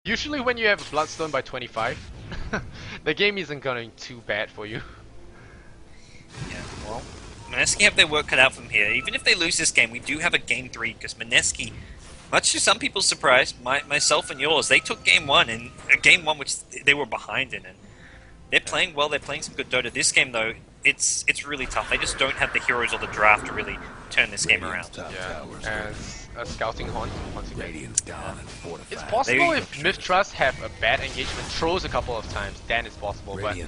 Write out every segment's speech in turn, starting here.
Usually when you have a Bloodstone by 25, the game isn't going too bad for you. Yeah, well, Mineski have their work cut out from here. Even if they lose this game, we do have a game 3 because Mineski, much to some people's surprise, myself and yours, they took game 1 and a game 1 which they were behind in, and they're playing well. They're playing some good Dota. This game though, it's really tough. They just don't have the heroes or the draft to really turn this game around. Yeah, and a scouting horn once again. It's They- possible if Myth Trust have a bad engagement, throws a couple of times, then it's possible. But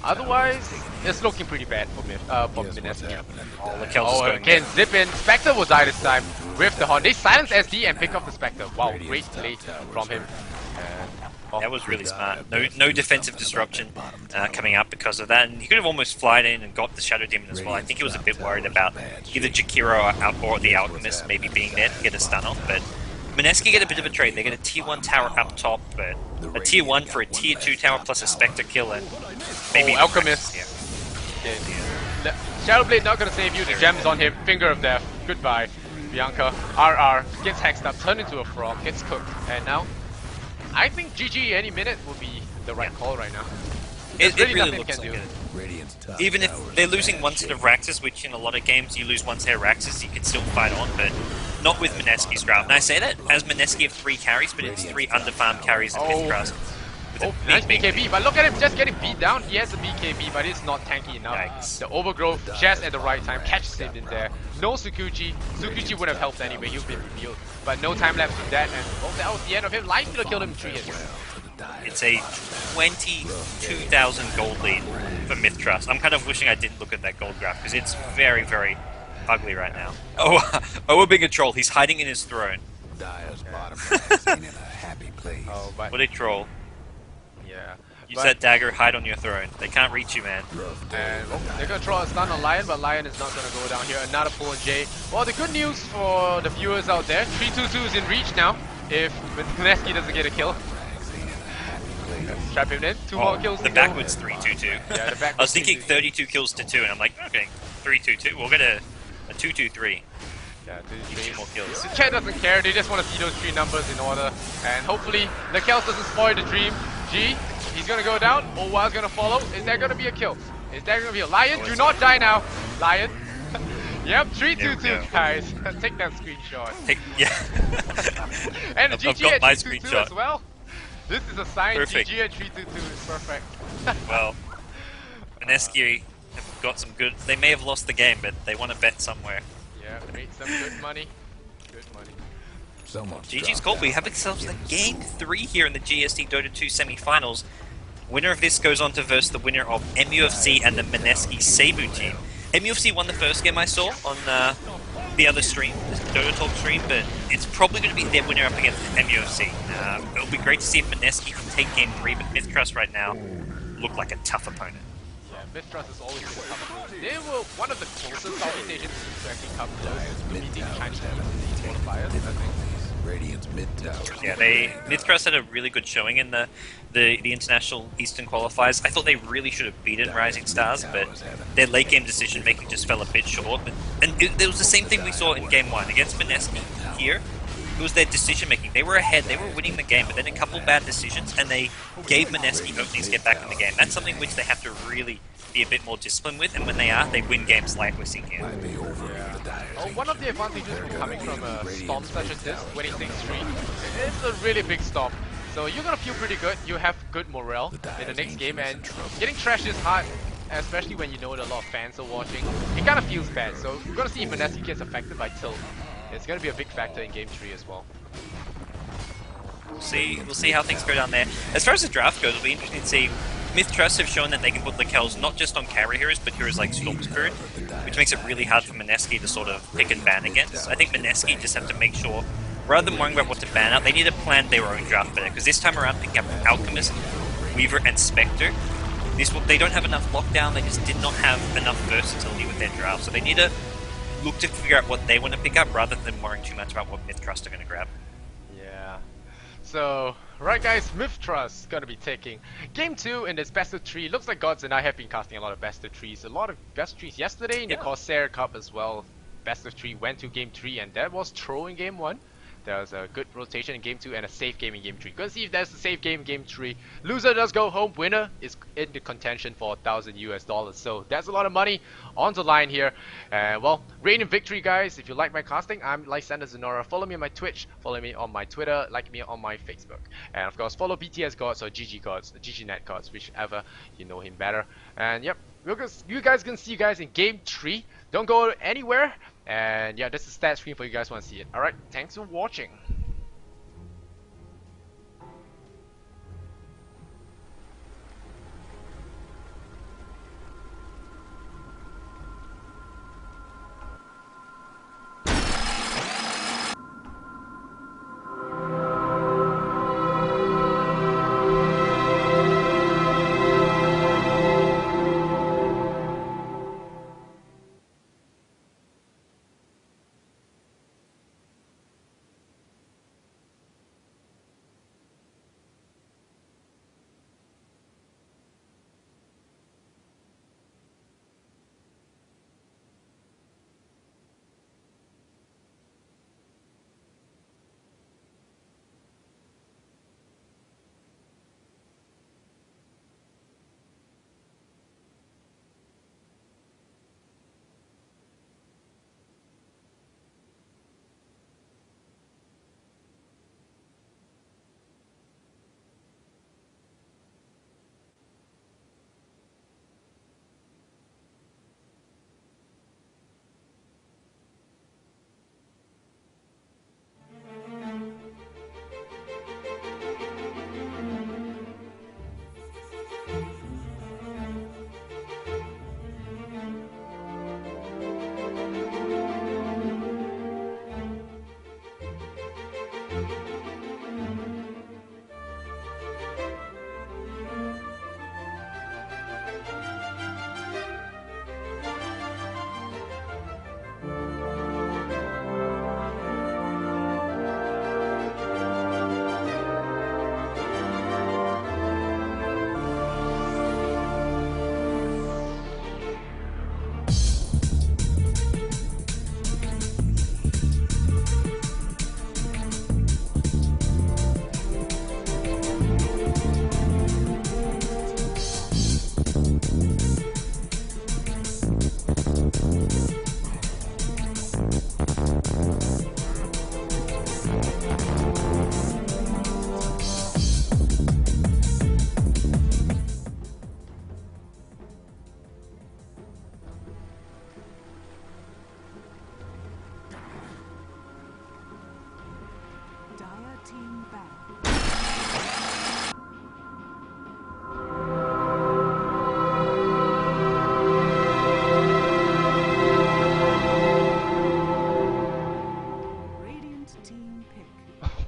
otherwise, it's looking pretty bad for Mineski. Oh, Lakel's is Oh, going again, zip in. Spectre will die this time with the horn. They silence SD and pick off the Spectre. Wow, great play from him. That was really smart. No defensive disruption coming up because of that, and he could have almost flied in and got the Shadow Demon as well. I think he was a bit worried about either Jakiro or the Alchemist maybe being there to get a stun off, but Mineski get a bit of a trade. They get a tier 1 tower up top, but a tier 1 for a tier 2 tower plus a Spectre kill, and maybe Alchemist. Yeah. Shadowblade not gonna save you. The gem's on him. Finger of death. Goodbye. Bianca. RR gets hexed up, turned into a frog, gets cooked, and now I think GG any minute will be the right call right now. It really really nothing looks can like do. it. Even if they're losing one set of Raxes, which in a lot of games you lose one set of Raxes, you can still fight on, but not with Mineski's draft. And I say that as Mineski have 3 carries, but it's 3 underfarmed carries of his draft. Oh, nice BKB, but look at him just getting beat down. He has a BKB, but it's not tanky enough. Yikes. The overgrowth just at the right time catches him in there. No Tsukuchi. Tsukuchi would have helped anyway, he would have been revealed. But no time lapse from that, and oh, that was the end of him. Life Stealer killed him in 3 hits. It's a 22,000 gold lead for Myth Trust. I'm kind of wishing I didn't look at that gold graph because it's very, very ugly right now. Oh, being a troll. He's hiding in his throne. Oh, but What a troll. yeah. Use that dagger, hide on your throne. They can't reach you, man. And they're gonna throw a stun on Lion, but Lion is not gonna go down here. Another pull on Jay. Well, the good news for the viewers out there, 3-2-2 is in reach now. If Mineski doesn't get a kill. Trap him in. 2 more kills The to go. backwards 3-2-2. Yeah, the backwards I was thinking 3-2-2. 32 kills to 2, and I'm like, okay, 3-2-2. We'll get a 2-2-3. Yeah, 2 more kills. The chat doesn't care, they just want to see those 3 numbers in order. And hopefully, the Kels doesn't spoil the dream. G, he's gonna go down. Owa's gonna follow. Is there gonna be a kill? Is there gonna be a Lion? Do not die now, Lion. Yep, 3-2-2, guys. Take that screenshot. Yeah. And I've GG got at my 3-2-2 screenshot. as well. This is a sign. Perfect. GG at 3-2-2 is perfect. Well, Mineski have got some good... They may have lost the game, but they want to bet somewhere. Yeah, made some good money. Good money. GG's called. We have ourselves a game 3 here in the GST Dota 2 semi-finals. Winner of this goes on to verse the winner of MUFC and the Mineski Seibu team. MUFC won the first game I saw on the other stream, the Dota Talk stream, but it's probably going to be their winner up against MUFC. It'll be great to see if Mineski can take game 3, but Myth Trust right now look like a tough opponent. Yeah, Myth Trust is always been a tough opponent. They were one of the closest Southeast Asian teams to actually come close to beating Chinese teams in these qualifiers, I think. Yeah, Myth Trust had a really good showing in the international Eastern qualifiers. I thought they really should have beaten Rising Stars, but their late game decision making just fell a bit short. And it was the same thing we saw in game 1 against Mineski here. It was their decision making. They were ahead, they were winning the game, but then a couple bad decisions, and they gave Mineski openings to get back in the game. That's something which they have to really be a bit more disciplined with, and when they are, they win games like we're seeing here. Oh, one of the advantages from coming from a storm such as this, winning things 3, it's a really big storm. So you're gonna feel pretty good, you have good morale in the next game, and getting trashed is hard, especially when you know that a lot of fans are watching. It kind of feels bad, so we're gonna see if Mineski gets affected by tilt. It's gonna be a big factor in game 3 as well. We'll see how things go down there. As far as the draft goes, it'll be interesting to see. Myth Trust have shown that they can put the Kells not just on carry heroes, but heroes like Storm Spirit, which makes it really hard for Mineski to sort of pick and ban against. I think Mineski just have to make sure, rather than worrying about what to ban out, they need to plan their own draft better, because this time around picking up Alchemist, Weaver, and Spectre, they don't have enough lockdown, they just did not have enough versatility with their draft, so they need to look to figure out what they want to pick up, rather than worrying too much about what Myth Trust are going to grab. Yeah. So, right guys, Myth Trust gonna be taking game 2 in this best of 3. Looks like Gods and I have been casting a lot of best of 3s. A lot of best 3s yesterday in the Corsair Cup as well. Best of 3 went to game 3 and that was throw in game 1. there's a good rotation in game 2 and a safe game in game 3. Gonna see if there's a safe game in game 3. Loser does go home, winner is in the contention for $1,000 US. So that's a lot of money on the line here. And well, reign in victory, guys. If you like my casting, I'm Lysander Zenora. Follow me on my Twitch, follow me on my Twitter, like me on my Facebook. And of course, follow BTS Gods or GG Gods, GGNet Gods, whichever you know him better. And yep, you guys can see you guys in game 3. Don't go anywhere. And yeah, this is the stat screen for you guys want to see it. Alright, thanks for watching.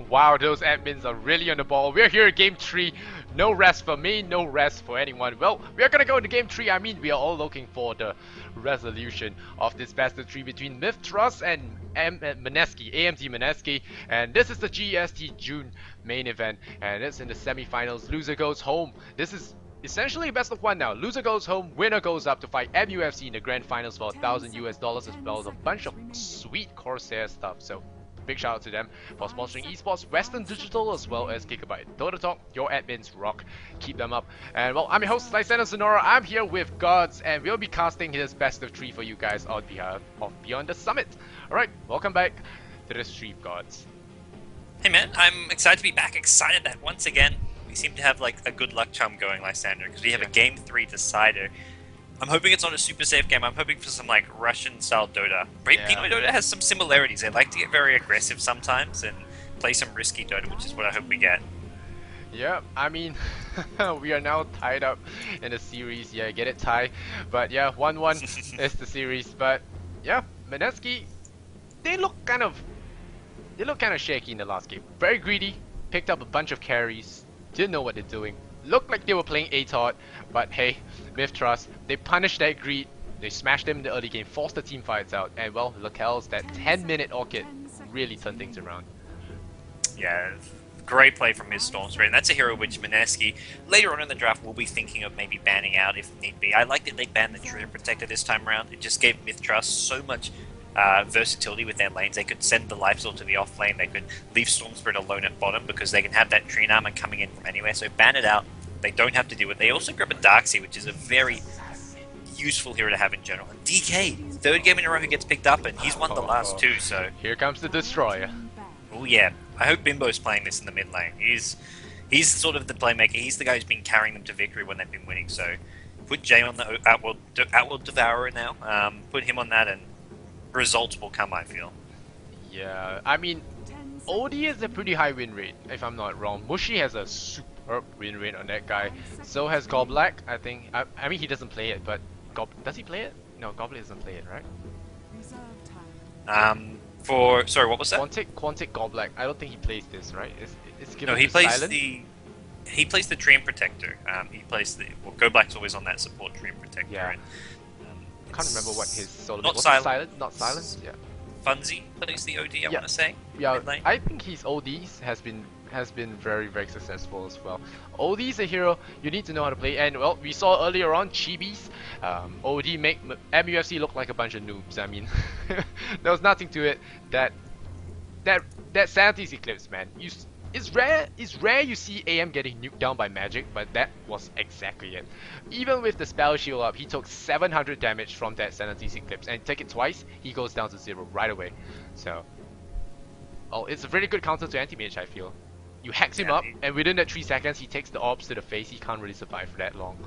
Wow, those admins are really on the ball. We're here at game 3. No rest for me, no rest for anyone. Well, we're gonna go into game 3. I mean, we are all looking for the resolution of this best of 3 between Mythtrust and Maneski, AMD Maneski. And this is the GEST June main event. And it's in the semi-finals. Loser goes home. This is essentially best of 1 now. Loser goes home, winner goes up to fight MUFC in the grand finals for $1,000 as well as a bunch of sweet Corsair stuff. So big shout out to them for sponsoring esports, Western Digital as well as Gigabyte. Dota Talk, your admins rock. Keep them up. And well, I'm your host, Lysander Sonora. I'm here with Gods, and we'll be casting this best of 3 for you guys on behalf of Beyond the Summit. Alright, welcome back to the stream, Gods. Hey man, I'm excited to be back. Excited that once again we seem to have like a good luck charm going, Lysander, because we have a game 3 decider. I'm hoping it's not a super safe game. I'm hoping for some like Russian style Dota. Pinoy Dota has some similarities. They like to get very aggressive sometimes and play some risky Dota, which is what I hope we get. Yeah, I mean, we are now tied up in the series. Yeah, get it, tie. But yeah, 1-1 is the series. But yeah, Maneski, they look kind of shaky in the last game. Very greedy, picked up a bunch of carries, didn't know what they're doing. Looked like they were playing ATOT, but hey, Mythtrust, they punished that greed, they smashed them in the early game, forced the team fights out, and well, Locale's that 10-minute Orchid really turned things around. Yeah, great play from his Storm Spirit, and that's a hero which Maneski, later on in the draft, will be thinking of maybe banning out if need be. I like that they banned the Treasure Protector this time around. It just gave Mythtrust so much versatility with their lanes. They could send the Life Steal to the off lane. They could leave Storm Spirit alone at bottom because they can have that Tree Armor coming in from anywhere. So ban it out. They don't have to deal with it. They also grab a Darkseid, which is a very useful hero to have in general. And DK, third game in a row he gets picked up, and he's won the last two, so... Here comes the Destroyer. Oh yeah, I hope Bimbo's playing this in the mid lane. He's sort of the playmaker. He's the guy who's been carrying them to victory when they've been winning, so... Put Jay on the Outworld Devourer now, put him on that, and results will come, I feel. Yeah, I mean, OD has a pretty high win rate, if I'm not wrong. Mushi has a superb win rate on that guy. So has Goblack, I think. I mean, he doesn't play it, but... does he play it? No, Goblet doesn't play it, right? Sorry, what was that? Quantic Goblack. I don't think he plays this, right? It's given no, he to plays Silent? He plays the Dream Protector. He plays the... Well, Go Black's always on that support Dream Protector. Yeah. And, I can't remember what his solo not was. Silent. Not Silent? Yeah. Funzy plays the OD, I want to say. Yeah, mid-lane. I think his ODs has been very, very successful as well. OD is a hero you need to know how to play, and well, we saw earlier on Chibis. OD make MUFC look like a bunch of noobs. I mean, there was nothing to it. That Sanity's Eclipse, man. It's rare you see AM getting nuked down by magic, but that was exactly it. Even with the spell shield up, he took 700 damage from that Sanity's Eclipse, and take it twice, he goes down to 0 right away. So, oh, it's a very good counter to anti-mage, I feel. You hex him up, and within that 3 seconds, he takes the orbs to the face. He can't really survive for that long.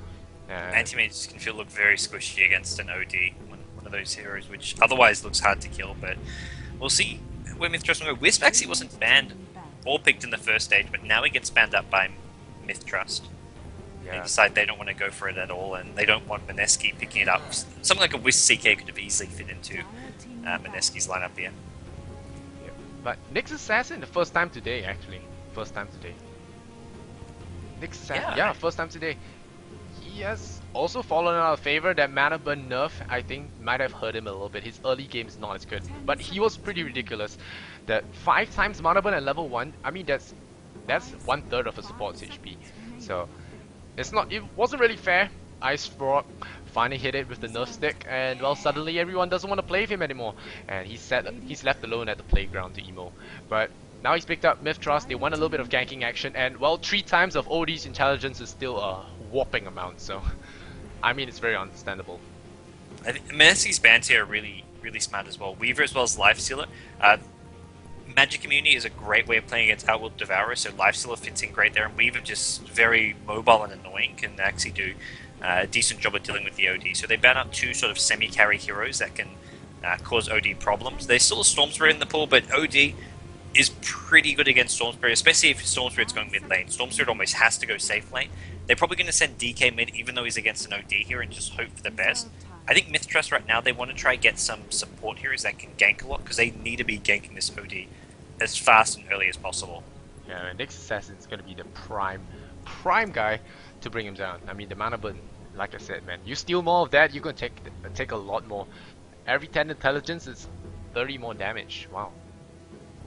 Anti-mage can look very squishy against an OD, one of those heroes, which otherwise looks hard to kill, but we'll see where Mythtrust will go. Wisp actually wasn't banned or picked in the first stage, but now he gets banned up by Mythtrust. Yeah. They decide they don't want to go for it at all, and they don't want Mineski picking it up. Something like a Wisp CK could have easily fit into Mineski's lineup here. Yeah. But Nyx Assassin, the first time today, actually. First time today. Nyx Assassin, yeah, first time today. He has also fallen out of favor. That mana burn nerf, I think, might have hurt him a little bit. His early game is not as good, but he was pretty ridiculous. That 5 times mana burn at level 1, I mean, that's 1/3 of a support's HP. So it wasn't really fair. Ice Frog finally hit it with the nerf stick, and well, suddenly everyone doesn't want to play with him anymore, and he's left alone at the playground to emo. But now he's picked up Mythtrust. They want a little bit of ganking action, and well, 3 times of OD's intelligence is still a whopping amount. So I mean, it's very understandable. I think Mineski's bans here are really, really smart as well. Weaver as well as Lifestealer. Magic Immunity is a great way of playing against Outworld Devourer, so Lifestealer fits in great there, and Weaver just very mobile and annoying, can actually do a decent job of dealing with the OD. So they ban up 2 sort of semi-carry heroes that can cause OD problems. There's still a Storm Spirit in the pool, but OD is pretty good against Storm Spirit, especially if Storm Spirit's going mid lane. Storm Spirit almost has to go safe lane. They're probably going to send DK mid, even though he's against an OD here, and just hope for the best. I think Mythtrust right now, they want to try get some support heroes that can gank a lot, because they need to be ganking this OD as fast and early as possible. Yeah, and Nyx Assassin is going to be the prime guy to bring him down. I mean, the mana burn, like I said, man, you steal more of that, you're going to take a lot more. Every 10 intelligence is 30 more damage. Wow.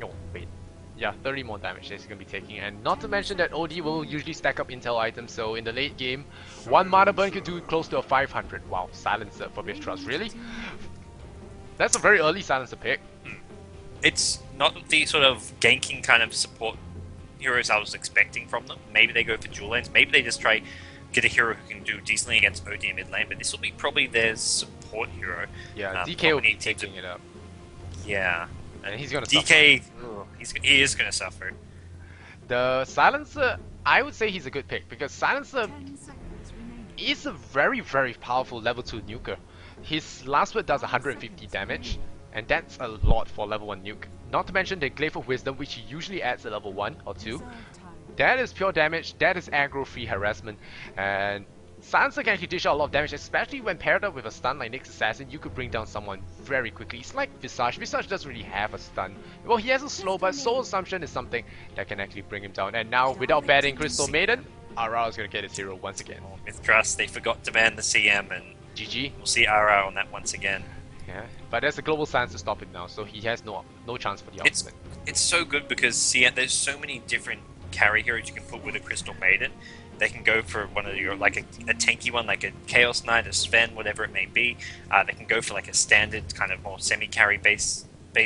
No, wait. Yeah, 30 more damage that he's going to be taking, and not to mention that OD will usually stack up intel items, so in the late game, 1 mana burn could do close to a 500. Wow, silencer for Mythtrust, really? That's a very early silencer pick. It's not the sort of ganking kind of support heroes I was expecting from them. Maybe they go for dual lanes, maybe they just try get a hero who can do decently against OD in mid lane, but this will be probably their support hero. Yeah, DK will be taking it up. Yeah. And he's gonna DK, suffer. he is gonna suffer. The Silencer, I would say he's a good pick, because Silencer is a very, very powerful level 2 nuker. His last word does 150 damage, and that's a lot for level 1 nuke. Not to mention the Glaive of Wisdom, which he usually adds at level 1 or 2. That is pure damage, that is aggro-free harassment, and Silencer can actually dish out a lot of damage, especially when paired up with a stun like Nyx Assassin. You could bring down someone very quickly. It's like Visage. Visage doesn't really have a stun. Well, he has a slow, but Soul Assumption is something that can actually bring him down. And now, without banning Crystal Maiden, Ara is going to get his hero once again. Mythtrust, they forgot to ban the CM, and GG. We'll see Ara on that once again. Yeah, but there's a global silence to stop him now, so he has no chance for the ultimate. It's so good because CM, there's so many different carry heroes you can put with a Crystal Maiden They can go for one of your, like a tanky one, like a Chaos Knight, a Sven, whatever it may be. They can go for like a standard kind of more semi-carry base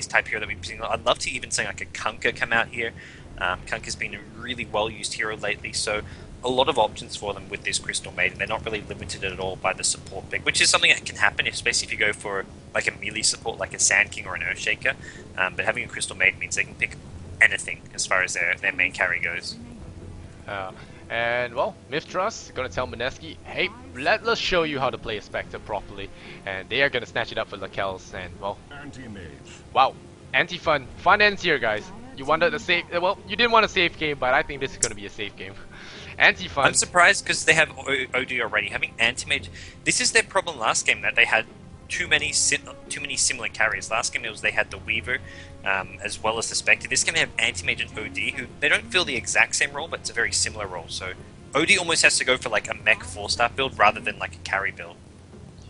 type hero that we've seen. I'd love to even see like a Kunkka come out here. Kunkka's been a really well-used hero lately, so a lot of options for them with this Crystal Maiden. They're not really limited at all by the support pick, which is something that can happen, especially if you go for like a melee support like a Sand King or an Earthshaker. But having a Crystal Maiden means they can pick anything as far as their main carry goes. And well, Mithras gonna tell Mineski, hey, let's show you how to play a Spectre properly. And they are gonna snatch it up for Lakels, and well, wow, anti-fun. Fun ends here, guys. You wanted a safe, well, you didn't want a safe game, but I think this is gonna be a safe game. Anti-fun. I'm surprised because they have OD already. Having Anti-Mage, this is their problem last game, that they had too many similar carriers. Last game they had the Weaver, as well as the Spectre. This game they have Anti-Mage and OD, who they don't fill the exact same role, but it's a very similar role. So OD almost has to go for like a mech 4-star build rather than like a carry build.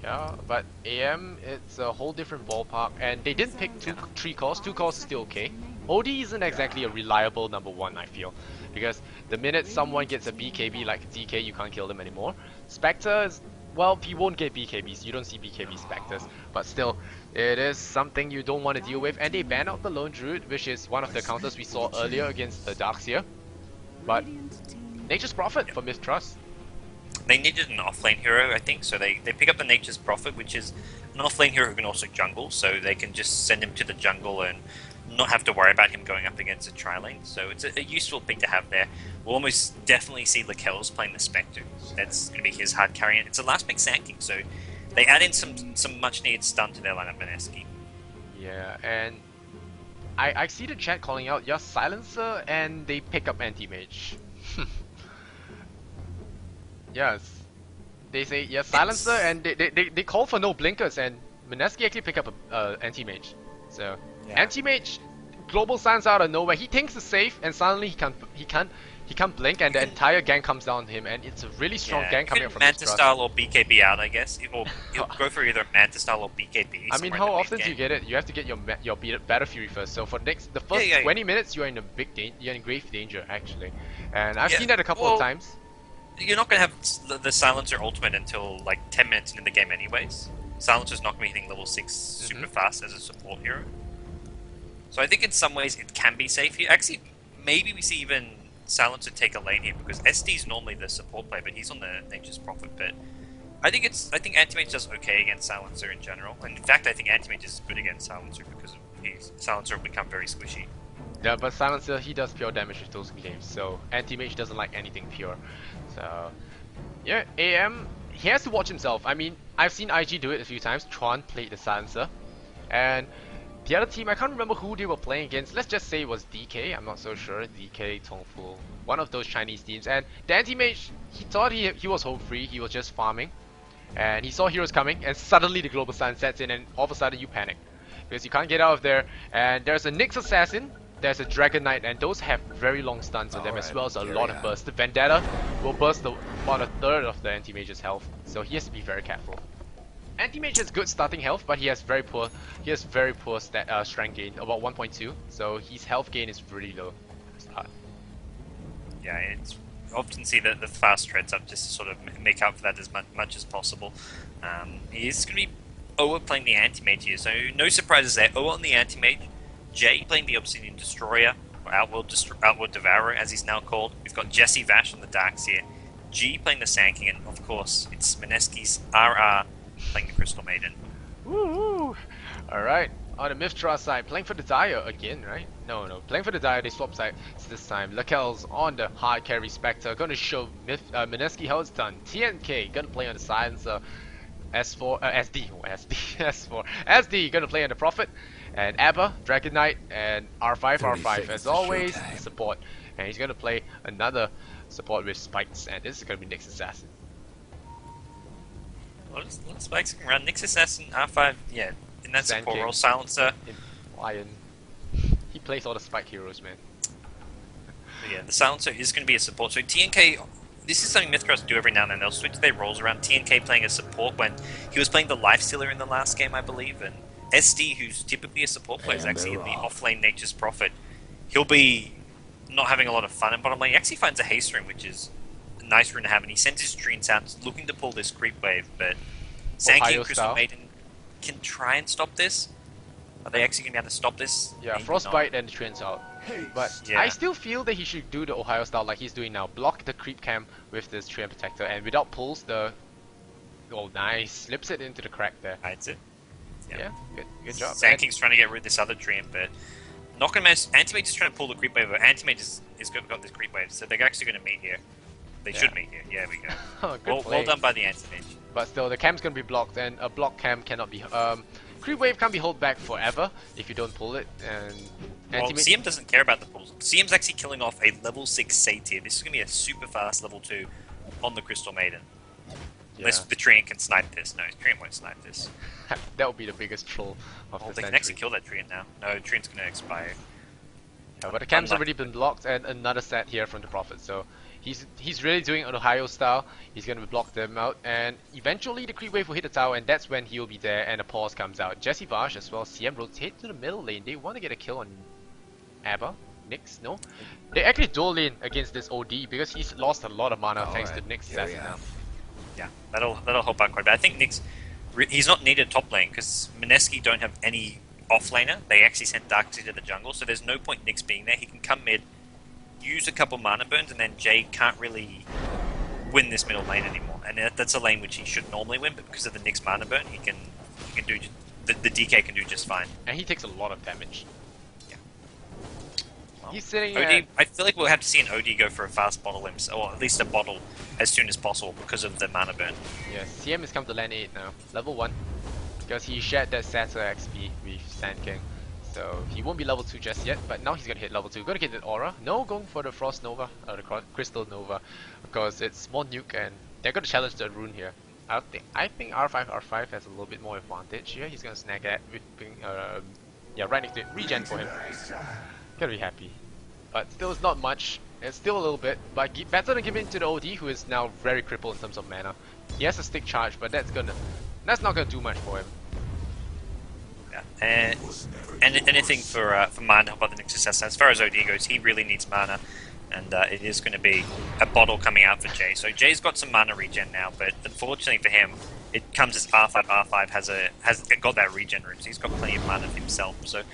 Yeah, but AM, it's a whole different ballpark, and they didn't pick 3 cores. 2 cores is still okay. OD isn't exactly a reliable #1, I feel, because the minute someone gets a BKB like DK, you can't kill them anymore. Spectre is, well, you won't get BKBs, you don't see BKB Spectres, but still, it is something you don't want to deal with, and they ban out the Lone Druid, which is one of the counters we saw earlier against the Darkseer. But Nature's Prophet for Mistrust. They needed an offlane hero, I think, so they pick up the Nature's Prophet, which is an offlane hero who can also jungle, so they can just send him to the jungle and not have to worry about him going up against a tri-lane. So it's a useful pick to have there. We'll almost definitely see Lakels playing the Spectre. That's going to be his hard carry. It's a last pick Sand King, so they add in some much needed stun to their lineup, Mineski. Yeah, and I see the chat calling out, yeah, Silencer, and they pick up Anti-Mage. Yes, they say yes, Silencer, and they call for no blinkers, and Mineski actually pick up a Anti-Mage. So yeah. Anti-Mage, global signs out of nowhere. He thinks it's safe, and suddenly he can't blink, and the entire gang comes down on him, and it's a really strong gang coming up from Manta Style or BKB out, I guess. Or he'll go for either Manta Style or BKB. I mean, how often do you get it? You have to get your Battle Fury first. So for the first 20 minutes, you're in you're in grave danger actually, and I've seen that a couple of times. You're not going to have the Silencer ultimate until like 10 minutes into the game anyways. Silencer's not going to be hitting level 6 super fast as a support hero. So I think in some ways it can be safe here. Actually, maybe we see even Silencer take a lane here, because SD's normally the support player, but he's on the Nature's Prophet. But I think Anti-Mage does okay against Silencer in general. And in fact, I think Anti-Mage is good against Silencer because Silencer will become very squishy. Yeah, but Silencer, he does pure damage with those games, so Anti-Mage doesn't like anything pure. So yeah, AM, he has to watch himself. I mean, I've seen IG do it a few times. Tron played the Silencer, and the other team, I can't remember who they were playing against. Let's just say it was DK, I'm not so sure. DK, Tongfu, one of those Chinese teams. And the Anti-Mage, he thought he was home free, he was just farming. And he saw heroes coming, and suddenly the global sun sets in, and all of a sudden you panic. Because you can't get out of there, and there's a Nyx Assassin, there's a Dragon Knight, and those have very long stuns on them, as well as a lot of bursts. The Vendetta will burst about a third of the Anti-Mage's health, so he has to be very careful. Anti-Mage has good starting health, but he has very poor strength gain, about 1.2, so his health gain is really low at the start. Yeah, it's often see the fast treads up just to sort of make up for that as much as possible. He is going to be Oa playing the Anti-Mage here, so no surprises there. Oa on the Anti-Mage, Jay playing the Obsidian Destroyer, or Outworld Devourer as he's now called. We've got Jesse Vash on the Darkseer, G playing the Sand King, and of course it's Mineski's RR playing the Crystal Maiden. Woo! Alright, on the Mithra side, playing for the Dire again, right? No, playing for the Dire, they swap sides this time. Lakel's on the hard carry Spectre, gonna show Mineski how it's done. TNK gonna play on the Silencer. SD gonna play on the Prophet, and Abba, Dragon Knight, and R5 as always, support. And he's gonna play another support with spikes, and this is gonna be Nyx Assassin. A lot of spikes can run. Nyx Assassin, R5, yeah, in that support role, Silencer. Lion. He plays all the spike heroes, man. But yeah, the Silencer is going to be a support. So TNK, this is something Mythros do every now and then. They'll switch their roles around. TNK playing a support when he was playing the Lifestealer in the last game, I believe, and SD, who's typically a support player, is actually in the offlane Nature's Prophet. He'll be not having a lot of fun in bottom lane. He actually finds a haste ring, which is nice rune to have, and he sends his treants out, looking to pull this creep wave, but Sankey Ohio and Crystal style. Maiden can try and stop this. Are they actually going to be able to stop this? Yeah, Maybe Frostbite not. and Treants out. But Yeah. I still feel that he should do the Ohio style like he's doing now. Block the creep cam with this Treant Protector, and without pulls, oh nice, slips it into the crack there. That's it. Yeah, good job. Sankey's trying to get rid of this other treant, but not going to manage. Anti-Mage is trying to pull the creep wave, but Anti-Mage is got this creep wave, so they're actually going to meet here. They should meet here. Yeah, we go. Oh, good play. Well done by the Anti-Mage. But still, the cam's gonna be blocked, and a block cam cannot be. Creep wave can't be held back forever if you don't pull it. And Well, CM doesn't care about the pulls. CM's actually killing off a level 6 C tier. This is going to be a super fast level 2 on the Crystal Maiden. Unless the Treant can snipe this. No, Treant won't snipe this. That would be the biggest troll of Well, the they can century. actually kill that Treant now. No, Treant's going to expire. Yeah, but the cam's Unlucky. already been blocked, and another set here from the Prophet. So he's really doing an Ohio style. He's gonna block them out, and eventually the creep wave will hit the tower, and that's when he'll be there. And a pause comes out. Jesse Bash as well. CM rotate to the middle lane. They want to get a kill on Abba. Nyx, no. They actually dual lane against this OD because he's lost a lot of mana thanks to Nyx assassin now. Yeah, that'll help out quite a bit. I think Nyx, he's not needed top lane because Mineski don't have any offlaner. They actually sent Darkseid to the jungle, so there's no point Nyx being there. He can come mid, use a couple mana burns, and then Jay can't really win this middle lane anymore. And that's a lane which he should normally win, but because of the Nyx mana burn, he can do the DK can do just fine. And he takes a lot of damage. Yeah. Well, He's sitting OD, I feel like we'll have to see an OD go for a fast bottle himself, or at least a bottle as soon as possible because of the mana burn. Yeah, CM has come to lane 8 now, level 1, because he shared that Satyr XP with Sand King. So he won't be level 2 just yet, but now he's gonna hit level 2. Gonna get the Aura. No, going for the Frost Nova, or the Crystal Nova, because it's more nuke and they're gonna challenge the rune here. I think R5 has a little bit more advantage here. He's gonna snag that with right next to it. Regen for him. Gonna be happy. But still, it's not much. It's still a little bit, but better than giving it to the OD, who is now very crippled in terms of mana. He has a stick charge, but that's not gonna do much for him. Yeah, and anything for mana help by the Nyx assassin. As far as OD goes, he really needs mana, and it is going to be a bottle coming out for Jay. So Jay's got some mana regen now, but unfortunately for him, it comes as R5. R5 has got that regen room, so he's got plenty of mana for himself. So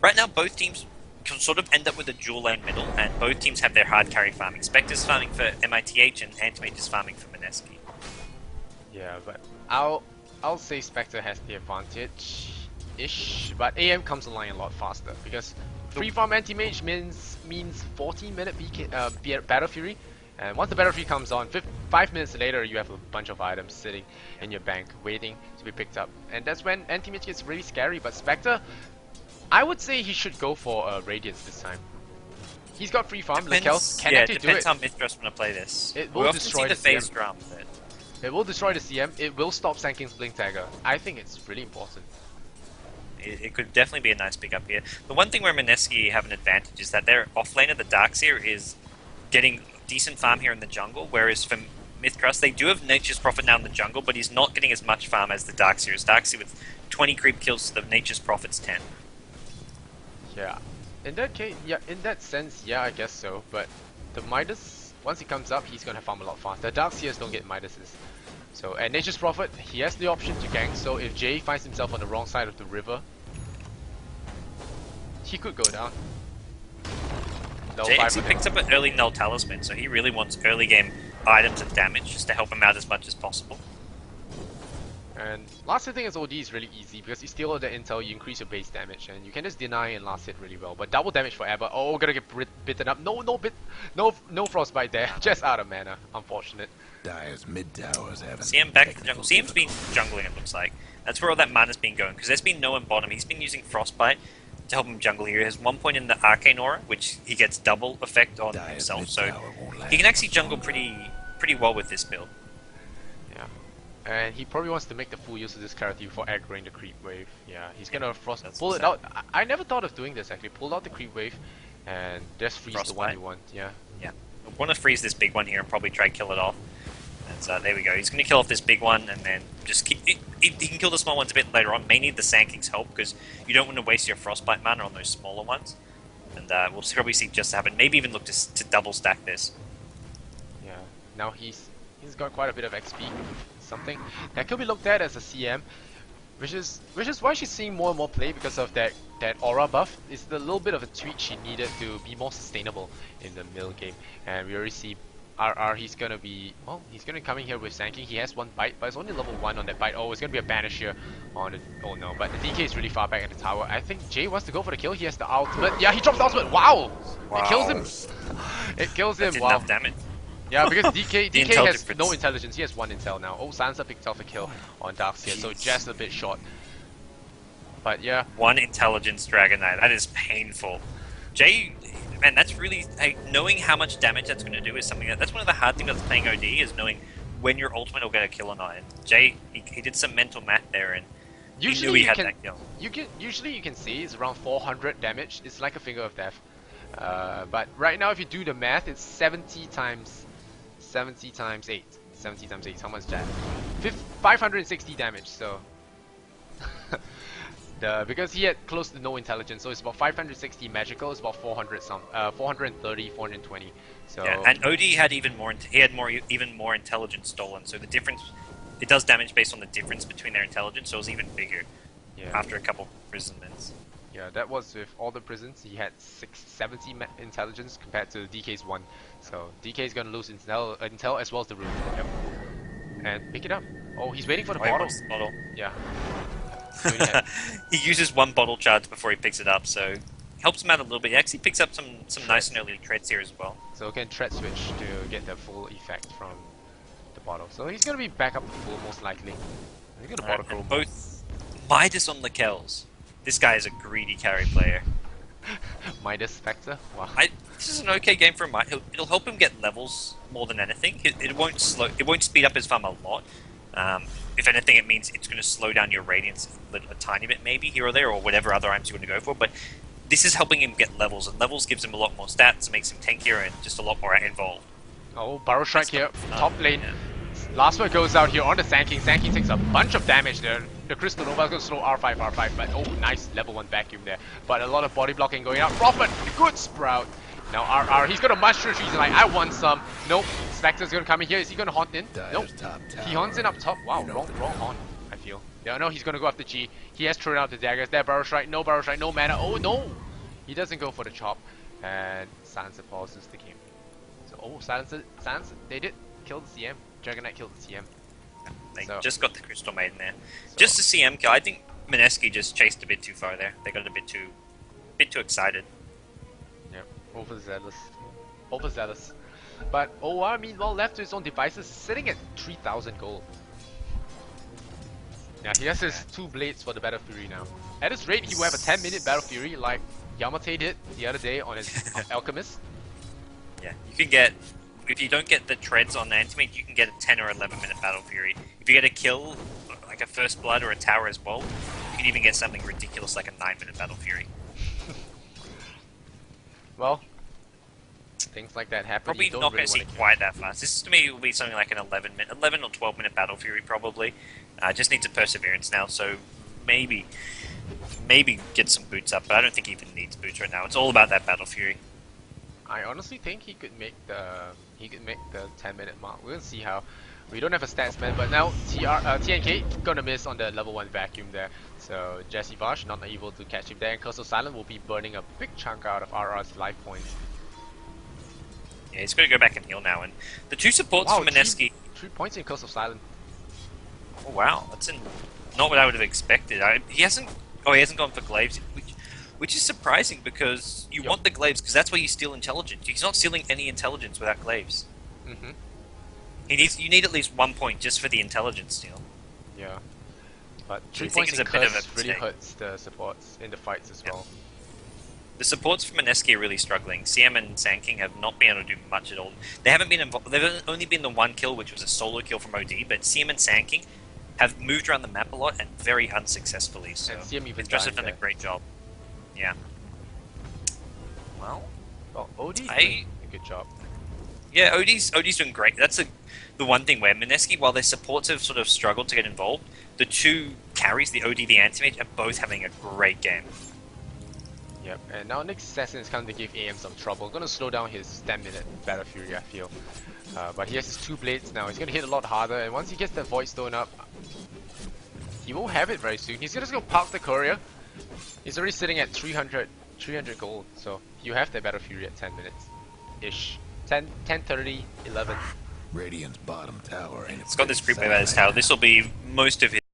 right now, both teams can sort of end up with a dual lane middle, and both teams have their hard carry farming. Spectre's farming for MITH, and Antimage is farming for Mineski. Yeah, but I'll say Spectre has the advantage-ish, but AM comes online a lot faster because free farm anti-mage means 14-minute Battle Fury, and once the Battle Fury comes on, 5 minutes later you have a bunch of items sitting in your bank waiting to be picked up, and that's when anti-mage gets really scary. But Spectre, I would say he should go for Radiance this time. He's got free farm. Lekels can actually do it. Depends how Mistress want to play this. It will we often destroy see the the phase CM. drum, but It will destroy the CM. It will stop Sanking's Blink Dagger. I think it's really important. it could definitely be a nice pick up here. The one thing where Mineski have an advantage is that their offlaner, the Darkseer, is getting decent farm here in the jungle, whereas for Mythtrust, they do have Nature's Prophet now in the jungle, but he's not getting as much farm as the Darkseer is. Darkseer with 20 creep kills to the Nature's Prophet's 10. Yeah. In that case, yeah, in that sense, yeah, I guess so. But the Midas, once he comes up, he's gonna farm a lot faster. Darkseers don't get Midases. So, and Nature's Prophet, he has the option to gank, so if Jay finds himself on the wrong side of the river, he could go down. Jay actually picks up an early Null Talisman, so he really wants early game items and damage just to help him out as much as possible. And last hit thing is OD is really easy because you steal all the intel, you increase your base damage, and you can just deny and last hit really well. But double damage for Abba, oh, gonna get bitten up. No frostbite there, just out of mana. Unfortunate. Dire's mid towers haven't. CM back to the jungle. CM's been jungling, it looks like. That's where all that mana's been going, because there's been no one bottom. He's been using Frostbite to help him jungle here. He has 1 point in the Arcane Aura, which he gets double effect on himself, so he can actually jungle pretty well with this build. Yeah. And he probably wants to make the full use of this character before aggroing the creep wave. Yeah, he's gonna pull it out. I never thought of doing this actually. Pull out the creep wave and just freeze the one you want. Yeah. Yeah. I want to freeze this big one here and probably try and kill it off. And so there we go. He's going to kill off this big one and then just keep... He can kill the small ones a bit later on. May need the Sand King's help because you don't want to waste your Frostbite mana on those smaller ones. And we'll probably see just happen. Maybe even look to double stack this. Yeah. Now he's got quite a bit of XP, something that could be looked at as a CM, which is why she's seeing more and more play because of that aura buff. It's the little bit of a tweak she needed to be more sustainable in the middle game, and we already see RR. He's gonna come in here with Sanking. He has one bite, but it's only level 1 on that bite. Oh, it's gonna be a banish here on the, oh no, but the DK is really far back at the tower. I think Jay wants to go for the kill. He has the ultimate. Yeah, he drops the ultimate. Wow! It kills him. It kills him. That's Wow. enough damage. Yeah, because DK has difference. no intelligence. He has 1 intel now. Oh, Sansa picked off a kill on Darkseer, so just a bit short. But yeah. 1 intelligence Dragon Knight. That is painful. Jay, man, that's really knowing how much damage that's going to do is something that's one of the hard things about playing OD is knowing when your ultimate will get a kill or not. And Jay, he did some mental math there, and usually he knew he had that kill. Usually you can see it's around 400 damage. It's like a finger of death. But right now, if you do the math, it's 70 times 8. 70 times 8. How much is that? 560 damage. So. Because he had close to no intelligence, so it's about 560 magical. It's about 430, 420. So yeah, and OD had even more intelligence stolen. So the difference, it does damage based on the difference between their intelligence. So it was even bigger. Yeah. After a couple imprisonments. Yeah, that was with all the prisons. He had 670 intelligence compared to DK's 1. So DK is gonna lose intel as well as the room. Yep. And pick it up. Oh, he's waiting for the bottle. Bottle. Yeah. He uses 1 bottle charge before he picks it up, so helps him out a little bit. He actually picks up some nice and early treads here as well. So can tread switch to get the full effect from the bottle. So he's gonna be back up to full most likely. He's gonna bottle chrome. Both Midas on the kills. This guy is a greedy carry player. Midas Spectre? Wow. This is an okay game for him. It'll help him get levels more than anything. It won't speed up his farm a lot. If anything, it means it's going to slow down your radiance a tiny bit, maybe here or there, or whatever other items you want to go for. But this is helping him get levels, and levels gives him a lot more stats, makes him tankier, and just a lot more involved. Oh, Burrow Strike here, top lane. Last one goes out here on the Sanking. Sanking takes a bunch of damage there. The Crystal Nova is going to slow R5, but oh, nice level 1 vacuum there. But a lot of body blocking going out. Prophet, good Sprout. Now RR, he's gonna mushroom trees and like, I want some. Nope, Spectre's gonna come in here. Is he gonna haunt in? Nope. He haunts in up top. Wow, wrong haunt, I feel. Yeah, no, he's gonna go after G. He has thrown out the daggers. There, Burrow Strike, no mana. Oh no! He doesn't go for the chop. And Sansa pauses the game. So, oh, Sansa, they did kill the CM. Dragon Knight killed the CM. They just got the Crystal Maiden there. So, just the CM kill. I think Mineski just chased a bit too far there. They got a bit too excited. Overzealous. But OR, meanwhile, left to his own devices, sitting at 3,000 gold. Yeah, he has his 2 blades for the Battle Fury now. At this rate, he will have a 10-minute Battle Fury like Yamate did the other day on his Alchemist. Yeah, you can get, if you don't get the treads on the Antimate, you can get a 10 or 11-minute Battle Fury. If you get a kill, like a First Blood or a Tower as well, you can even get something ridiculous like a 9-minute Battle Fury. Well, things like that happen. Probably not going to see quite that fast. This to me will be something like an 11 or 12-minute Battle Fury probably. Just needs a Perseverance now, so maybe get some boots up. But I don't think he even needs boots right now. It's all about that Battle Fury. I honestly think he could make the 10-minute mark. We'll see how. We don't have a stats man, but now TNK gonna miss on the level 1 vacuum there. So Jesse Bosch not able to catch him there, and Curse of Silence will be burning a big chunk out of RR's life points. Yeah, he's gonna go back and heal now, and the 2 supports for Mineski. 3 points in Curse of Silence. Oh wow, that's not what I would have expected. He hasn't gone for glaives, which is surprising because you want the glaives because that's where you steal intelligence. He's not stealing any intelligence without glaives. Mm-hmm. You need at least 1 point just for the intelligence steal. Yeah. But 3 points in Curse really hurts the supports in the fights as well. The supports for Mineski are really struggling. CM and Sanking have not been able to do much at all. They haven't been involved. They've only been the 1 kill, which was a solo kill from OD. But CM and Sanking have moved around the map a lot and very unsuccessfully. So and CM even Mistress have done a great job. Yeah. Well, OD's doing a good job. Yeah, OD's doing great. That's the one thing where Mineski, while their supports have sort of struggled to get involved, the 2 carries, the OD, the Antimage, are both having a great game. Yep, and now next assassin is coming to give AM some trouble. Gonna slow down his stamina Battle Fury, I feel. But he has his 2 blades now. He's gonna hit a lot harder, and once he gets that Void Stone up, he won't have it very soon. He's just gonna park the courier. He's already sitting at 300 gold, so you have that Battle Fury at 10 minutes ish. 10:30, 11. Radiant's bottom tower ain't It's got this creep wave at his tower. This will be most of his